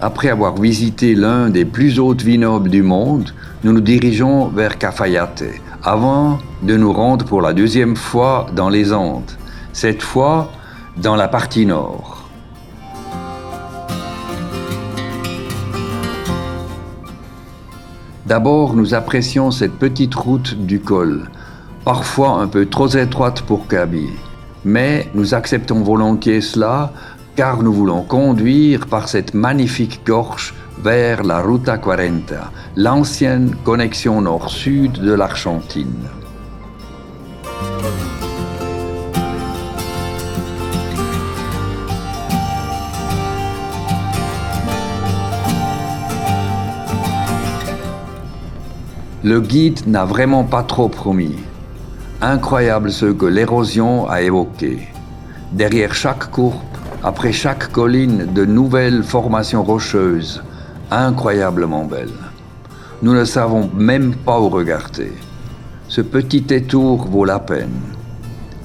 Après avoir visité l'un des plus hauts vignobles du monde, nous nous dirigeons vers Cafayate, avant de nous rendre pour la deuxième fois dans les Andes, cette fois dans la partie nord. D'abord, nous apprécions cette petite route du col, parfois un peu trop étroite pour Kaby, mais nous acceptons volontiers cela car nous voulons conduire par cette magnifique gorge vers la Ruta 40, l'ancienne connexion nord-sud de l'Argentine. Le guide n'a vraiment pas trop promis. Incroyable ce que l'érosion a évoqué. Derrière chaque courbe, après chaque colline, de nouvelles formations rocheuses, incroyablement belles. Nous ne savons même pas où regarder. Ce petit détour vaut la peine.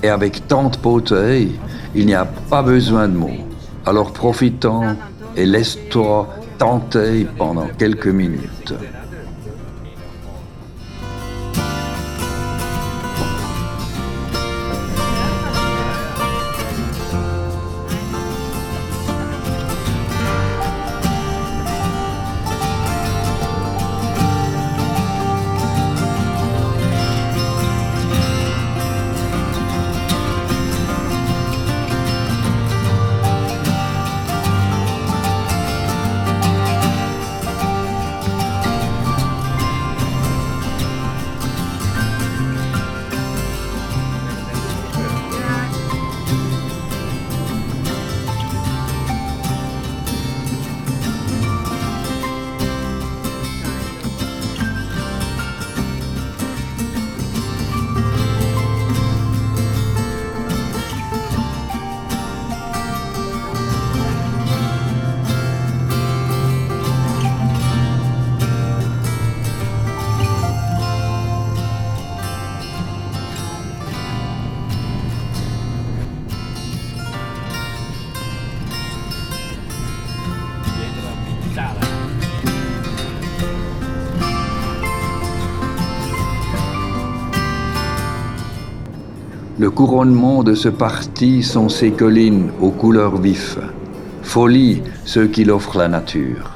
Et avec tant de beauté, il n'y a pas besoin de mots. Alors profitons et laisse-toi tenter pendant quelques minutes. Le couronnement de ce parti sont ces collines aux couleurs vives. Folie ce qu'il offre la nature.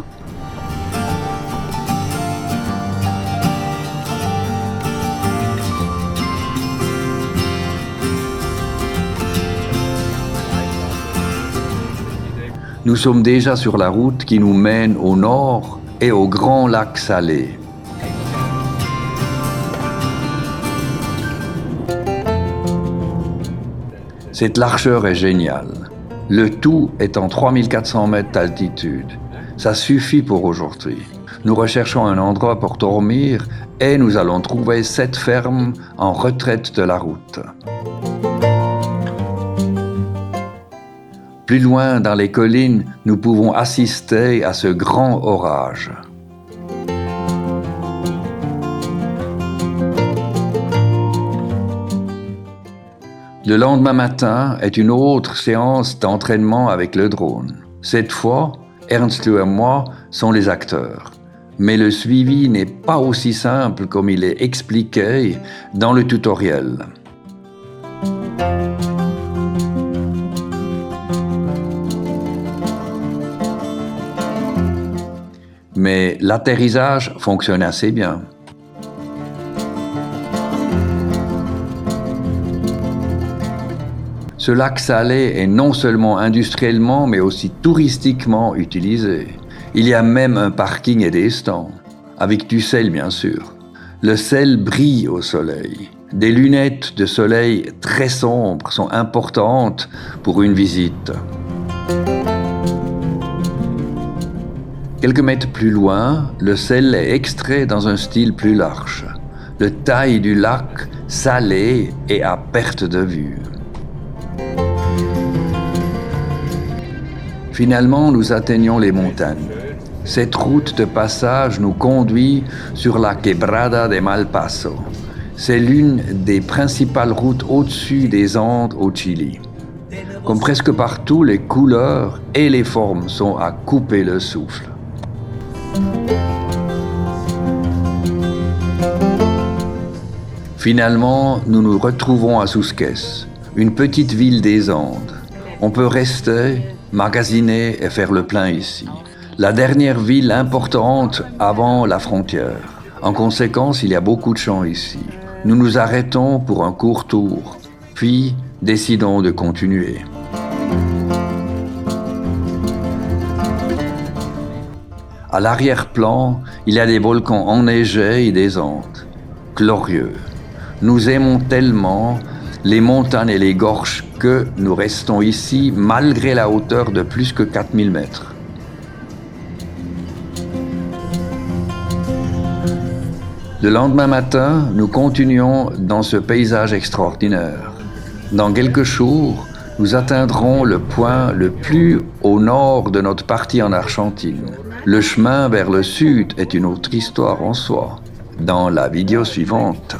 Nous sommes déjà sur la route qui nous mène au nord et au grand lac Salé. Cette largeur est géniale. Le tout est en 3400 mètres d'altitude. Ça suffit pour aujourd'hui. Nous recherchons un endroit pour dormir et nous allons trouver cette ferme en retraite de la route. Plus loin dans les collines, nous pouvons assister à ce grand orage. Le lendemain matin est une autre séance d'entraînement avec le drone. Cette fois, Ernst et moi sont les acteurs. Mais le suivi n'est pas aussi simple comme il est expliqué dans le tutoriel. Mais l'atterrissage fonctionne assez bien. Ce lac Salé est non seulement industriellement, mais aussi touristiquement utilisé. Il y a même un parking et des stands, avec du sel bien sûr. Le sel brille au soleil. Des lunettes de soleil très sombres sont importantes pour une visite. Quelques mètres plus loin, le sel est extrait dans un style plus large. Le taille du lac Salé est à perte de vue. Finalement, nous atteignons les montagnes. Cette route de passage nous conduit sur la Quebrada de Malpaso. C'est l'une des principales routes au-dessus des Andes au Chili. Comme presque partout, les couleurs et les formes sont à couper le souffle. Finalement, nous nous retrouvons à Sousques, une petite ville des Andes. On peut rester, magasiner et faire le plein ici. La dernière ville importante avant la frontière. En conséquence, il y a beaucoup de champs ici. Nous nous arrêtons pour un court tour, puis décidons de continuer. À l'arrière-plan, il y a des volcans enneigés et des Andes. Glorieux. Nous aimons tellement les montagnes et les gorges que nous restons ici malgré la hauteur de plus que 4000 mètres. Le lendemain matin, nous continuons dans ce paysage extraordinaire. Dans quelques jours, nous atteindrons le point le plus au nord de notre partie en Argentine. Le chemin vers le sud est une autre histoire en soi. Dans la vidéo suivante.